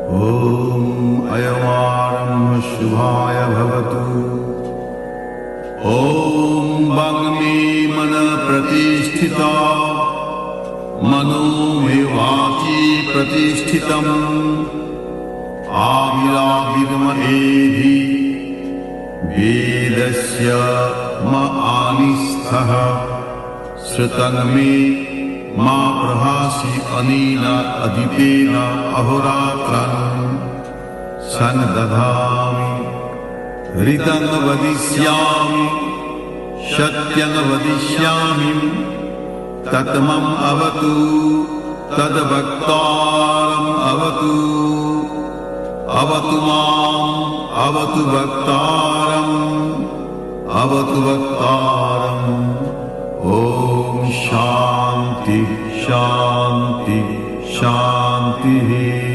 ॐ अयमारम्भ शुभाय भवतु। ॐ वाङ्मे मन प्रतिष्ठिता मनो मे वाचि प्रतिष्ठितम् आविराविर्महेधि वेदस्य म आनिस्थः श्रुतं मे मा प्रभासि अनेन अदितेन अहोरात्रं सन्दधामि ऋतं वदिष्यामि सत्यं वदिष्यामि तत्मम् अवतु तद्वक्तारम् अवतु अवतु माम् अवतु वक्तारम् अवतु वक्तारम्। ॐ शान्ति शान्ति शान्तिः।